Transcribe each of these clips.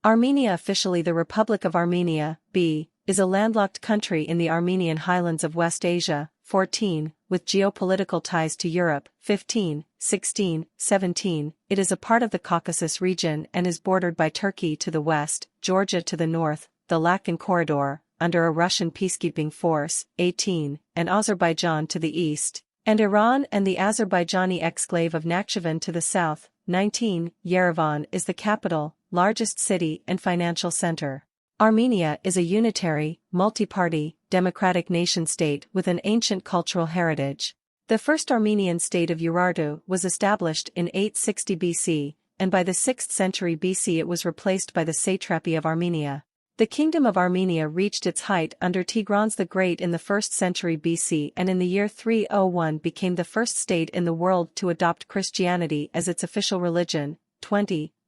Armenia, officially the Republic of Armenia, b. is a landlocked country in the Armenian highlands of West Asia, 14, with geopolitical ties to Europe, 15, 16, 17, it is a part of the Caucasus region and is bordered by Turkey to the west, Georgia to the north, the Lakan Corridor, under a Russian peacekeeping force, 18, and Azerbaijan to the east, and Iran and the Azerbaijani exclave of Nakhchivan to the south, 19, Yerevan is the capital, largest city and financial center. Armenia is a unitary, multi-party, democratic nation-state with an ancient cultural heritage. The first Armenian state of Urartu was established in 860 BC, and by the 6th century BC it was replaced by the satrapy of Armenia. The Kingdom of Armenia reached its height under Tigran the Great in the 1st century BC and in the year 301 became the first state in the world to adopt Christianity as its official religion.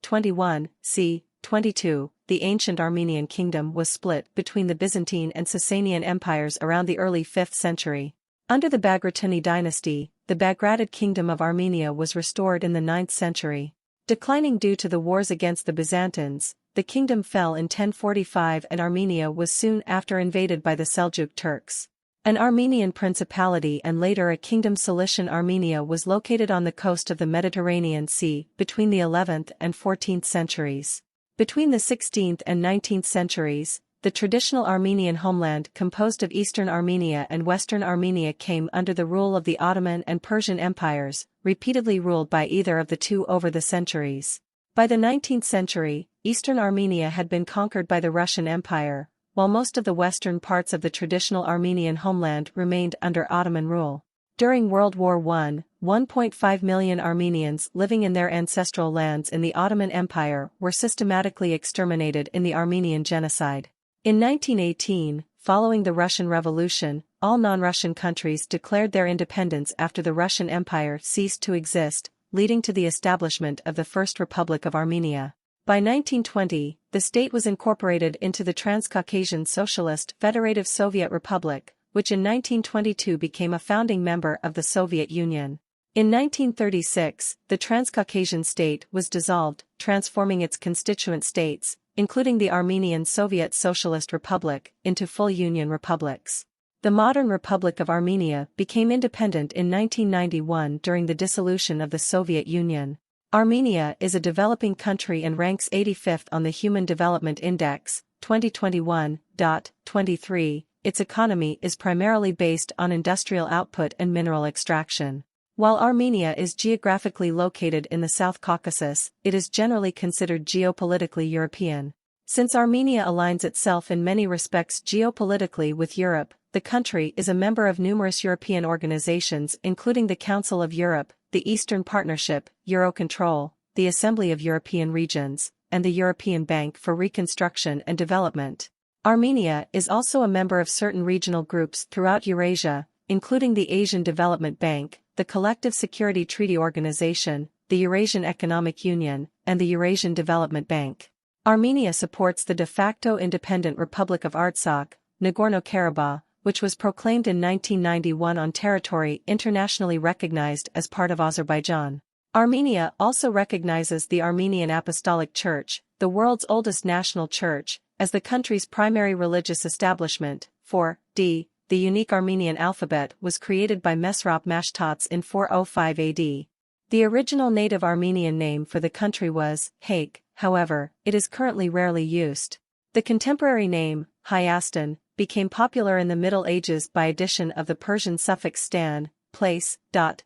21, c. 22, the ancient Armenian kingdom was split between the Byzantine and Sasanian empires around the early 5th century. Under the Bagratuni dynasty, the Bagratid kingdom of Armenia was restored in the 9th century. Declining due to the wars against the Byzantines, the kingdom fell in 1045 and Armenia was soon after invaded by the Seljuk Turks. An Armenian principality and later a kingdom Cilician Armenia was located on the coast of the Mediterranean Sea between the 11th and 14th centuries. Between the 16th and 19th centuries, the traditional Armenian homeland composed of Eastern Armenia and Western Armenia came under the rule of the Ottoman and Persian empires, repeatedly ruled by either of the two over the centuries. By the 19th century, Eastern Armenia had been conquered by the Russian Empire, while most of the western parts of the traditional Armenian homeland remained under Ottoman rule. During World War I, 1.5 million Armenians living in their ancestral lands in the Ottoman Empire were systematically exterminated in the Armenian Genocide. In 1918, following the Russian Revolution, all non-Russian countries declared their independence after the Russian Empire ceased to exist, leading to the establishment of the First Republic of Armenia. By 1920, the state was incorporated into the Transcaucasian Socialist Federative Soviet Republic, which in 1922 became a founding member of the Soviet Union. In 1936, the Transcaucasian state was dissolved, transforming its constituent states, including the Armenian Soviet Socialist Republic, into full Union republics. The modern Republic of Armenia became independent in 1991 during the dissolution of the Soviet Union. Armenia is a developing country and ranks 85th on the Human Development Index, 2021.23. Its economy is primarily based on industrial output and mineral extraction. While Armenia is geographically located in the South Caucasus, it is generally considered geopolitically European. Since Armenia aligns itself in many respects geopolitically with Europe, the country is a member of numerous European organizations including the Council of Europe, the Eastern Partnership, Eurocontrol, the Assembly of European Regions, and the European Bank for Reconstruction and Development. Armenia is also a member of certain regional groups throughout Eurasia, including the Asian Development Bank, the Collective Security Treaty Organization, the Eurasian Economic Union, and the Eurasian Development Bank. Armenia supports the de facto independent Republic of Artsakh, Nagorno-Karabakh, which was proclaimed in 1991 on territory internationally recognized as part of Azerbaijan. Armenia also recognizes the Armenian Apostolic Church, the world's oldest national church, as the country's primary religious establishment. 4d. The unique Armenian alphabet was created by Mesrop Mashtats in 405 AD. The original native Armenian name for the country was Haik, however, it is currently rarely used. The contemporary name, Hayastan, became popular in the Middle Ages by addition of the Persian suffix stan, place.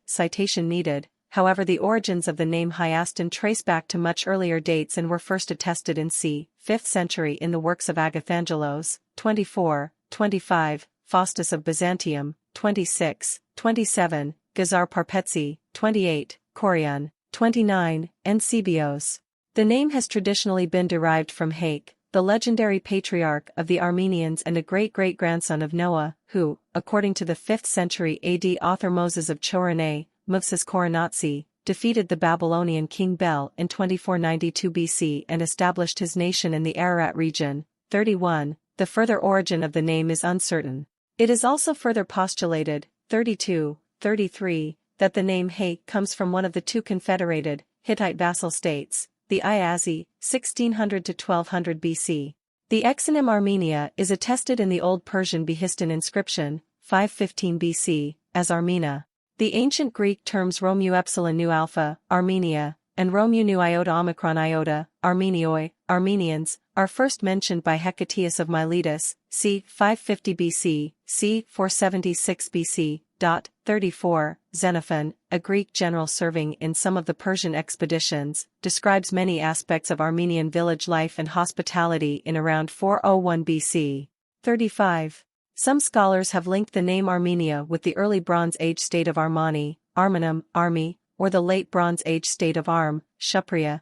Citation needed. However, the origins of the name Hayastan trace back to much earlier dates and were first attested in c. 5th century in the works of Agathangelos, 24, 25, Faustus of Byzantium, 26, 27, Gazar Parpetsi, 28, Korian, 29, and Cebios. The name has traditionally been derived from Haik, the legendary patriarch of the Armenians and a great-great-grandson of Noah, who, according to the 5th century AD author Moses of Choronei, Mufsis Koronatsi, defeated the Babylonian king Bel in 2492 BC and established his nation in the Ararat region. 31. The further origin of the name is uncertain. It is also further postulated, 32, 33, that the name Haik comes from one of the two confederated, Hittite vassal states, the Iazi, 1600 to 1200 BC. The exonym Armenia is attested in the Old Persian Behistun inscription, 515 BC, as Armena. The ancient Greek terms Rhomu epsilon nu alpha, Armenia, and Rhomu nu iota omicron iota, Armenioi, Armenians, are first mentioned by Hecataeus of Miletus, c. 550 BC, c. 476 BC. 34, Xenophon, a Greek general serving in some of the Persian expeditions, describes many aspects of Armenian village life and hospitality in around 401 BC. 35. Some scholars have linked the name Armenia with the early Bronze Age state of Armani, Armanum, Armi, or the late Bronze Age state of Arm, Shupria.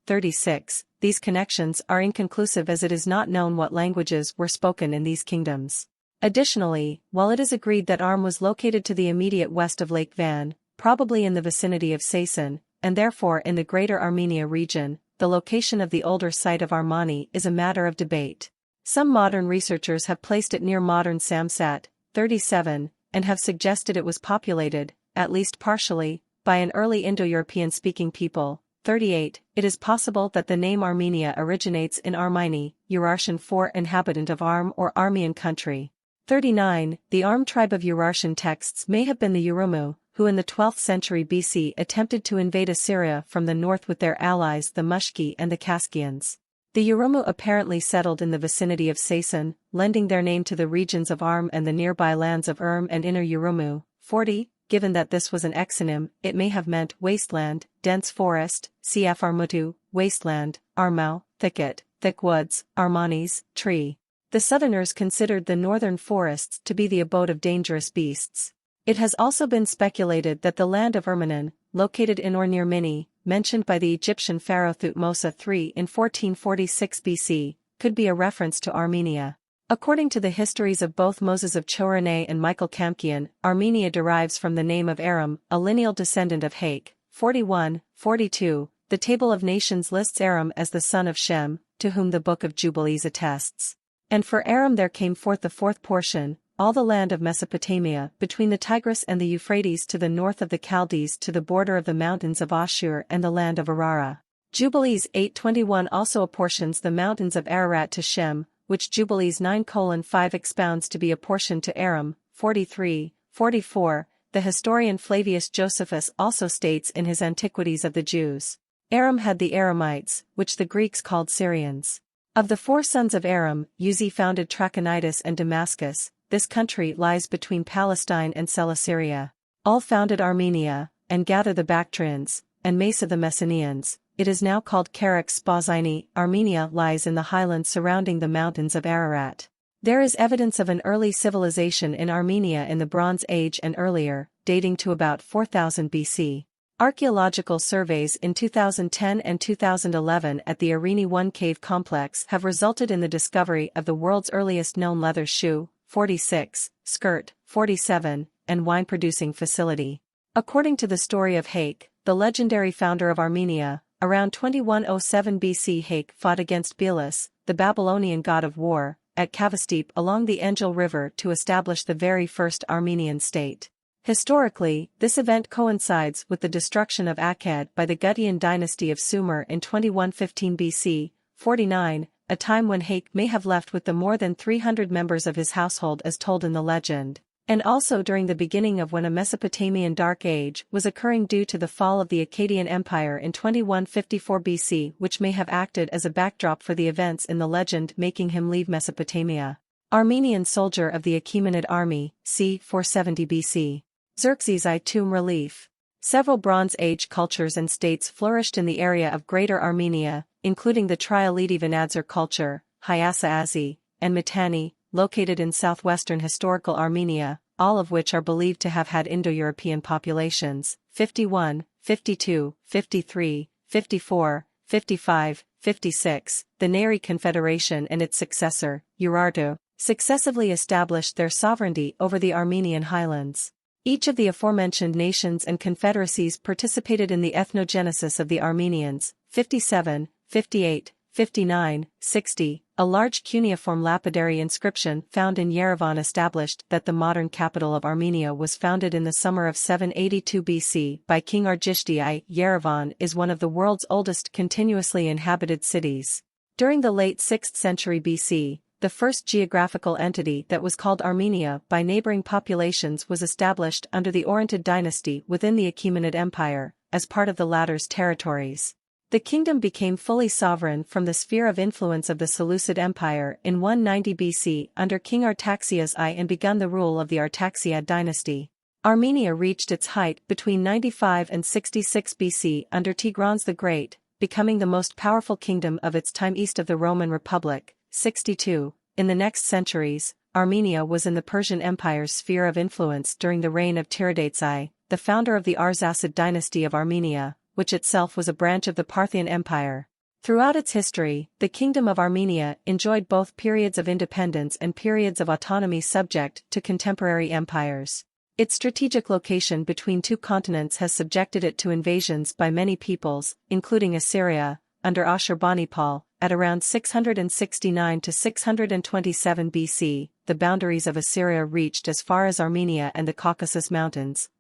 36. These connections are inconclusive as it is not known what languages were spoken in these kingdoms. Additionally, while it is agreed that Arm was located to the immediate west of Lake Van, probably in the vicinity of Sasan, and therefore in the Greater Armenia region, the location of the older site of Armani is a matter of debate. Some modern researchers have placed it near modern Samsat, 37, and have suggested it was populated, at least partially, by an early Indo-European-speaking people. 38. It is possible that the name Armenia originates in Armini, Eurasian for inhabitant of Arm or Armenian country. 39. The Arm tribe of Eurasian texts may have been the Urumu, who in the 12th century BC attempted to invade Assyria from the north with their allies the Mushki and the Kaskians. The Urumu apparently settled in the vicinity of Sasan, lending their name to the regions of Arm and the nearby lands of Urm and Inner Urumu. 40. Given that this was an exonym, it may have meant wasteland, dense forest, cf. Armutu, wasteland, Armau, thicket, thick woods, Armanis, tree. The southerners considered the northern forests to be the abode of dangerous beasts. It has also been speculated that the land of Urmanan, located in or near Mini, mentioned by the Egyptian pharaoh Thutmose III in 1446 BC, could be a reference to Armenia. According to the histories of both Moses of Chorene and Michael Kamkian, Armenia derives from the name of Aram, a lineal descendant of Hake. 41, 42. The Table of Nations lists Aram as the son of Shem, to whom the Book of Jubilees attests. And for Aram there came forth the fourth portion, all the land of Mesopotamia, between the Tigris and the Euphrates to the north of the Chaldees to the border of the mountains of Ashur and the land of Ararat. Jubilees 8:21 also apportions the mountains of Ararat to Shem, which Jubilees 9:5 expounds to be apportioned to Aram. 43, 44. The historian Flavius Josephus also states in his Antiquities of the Jews, Aram had the Aramites, which the Greeks called Syrians. Of the four sons of Aram, Uzi founded Trachonitis and Damascus. This country lies between Palestine and Celesyria. All founded Armenia, and gather the Bactrians, and Mesa the Messenians. It is now called Karax Spazini. Armenia lies in the highlands surrounding the mountains of Ararat. There is evidence of an early civilization in Armenia in the Bronze Age and earlier, dating to about 4000 BC. Archaeological surveys in 2010 and 2011 at the Arini 1 cave complex have resulted in the discovery of the world's earliest known leather shoe, 46, skirt, 47, and wine-producing facility. According to the story of Hake, the legendary founder of Armenia, around 2107 BC Hake fought against Belus, the Babylonian god of war, at Kavasteep along the Angel River to establish the very first Armenian state. Historically, this event coincides with the destruction of Akkad by the Gutian dynasty of Sumer in 2115 BC, 49, a time when Hake may have left with the more than 300 members of his household as told in the legend, and also during the beginning of when a Mesopotamian Dark Age was occurring due to the fall of the Akkadian Empire in 2154 BC, which may have acted as a backdrop for the events in the legend making him leave Mesopotamia. Armenian soldier of the Achaemenid army, c. 470 BC. Xerxes I tomb relief. Several Bronze Age cultures and states flourished in the area of Greater Armenia, including the Trialeti Vanadzor culture, Hyasa-Azi, and Mitanni, located in southwestern historical Armenia, all of which are believed to have had Indo-European populations. 51, 52, 53, 54, 55, 56. The Neri Confederation and its successor, Urartu, successively established their sovereignty over the Armenian highlands. Each of the aforementioned nations and confederacies participated in the ethnogenesis of the Armenians. 57, 58, 59, 60, a large cuneiform lapidary inscription found in Yerevan established that the modern capital of Armenia was founded in the summer of 782 BC by King Argishti I. Yerevan is one of the world's oldest continuously inhabited cities. During the late 6th century BC, the first geographical entity that was called Armenia by neighboring populations was established under the Oronid dynasty within the Achaemenid Empire, as part of the latter's territories. The kingdom became fully sovereign from the sphere of influence of the Seleucid Empire in 190 BC under King Artaxias I and begun the rule of the Artaxiad dynasty. Armenia reached its height between 95 and 66 BC under Tigranes the Great, becoming the most powerful kingdom of its time east of the Roman Republic. 62. In the next centuries, Armenia was in the Persian Empire's sphere of influence during the reign of Tiridates I, the founder of the Arsacid dynasty of Armenia, which itself was a branch of the Parthian Empire. Throughout its history, the Kingdom of Armenia enjoyed both periods of independence and periods of autonomy subject to contemporary empires. Its strategic location between two continents has subjected it to invasions by many peoples, including Assyria, under Ashurbanipal, at around 669 to 627 BC. The boundaries of Assyria reached as far as Armenia and the Caucasus Mountains,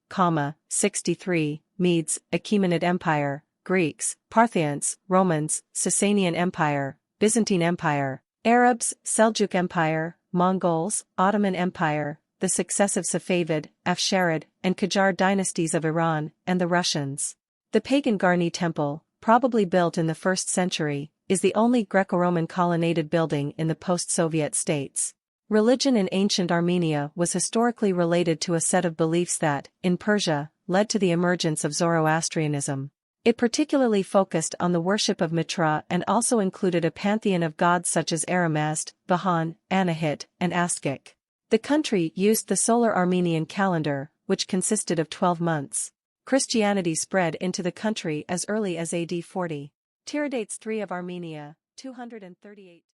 63, Medes, Achaemenid Empire, Greeks, Parthians, Romans, Sasanian Empire, Byzantine Empire, Arabs, Seljuk Empire, Mongols, Ottoman Empire, the successive Safavid, Afsharid, and Qajar dynasties of Iran, and the Russians. The pagan Garni Temple, probably built in the 1st century, is the only Greco-Roman colonnaded building in the post-Soviet states. Religion in ancient Armenia was historically related to a set of beliefs that, in Persia, led to the emergence of Zoroastrianism. It particularly focused on the worship of Mitra and also included a pantheon of gods such as Aramazd, Bahan, Anahit, and Astgik. The country used the solar Armenian calendar, which consisted of 12 months. Christianity spread into the country as early as AD 40. Tiridates III of Armenia, 238.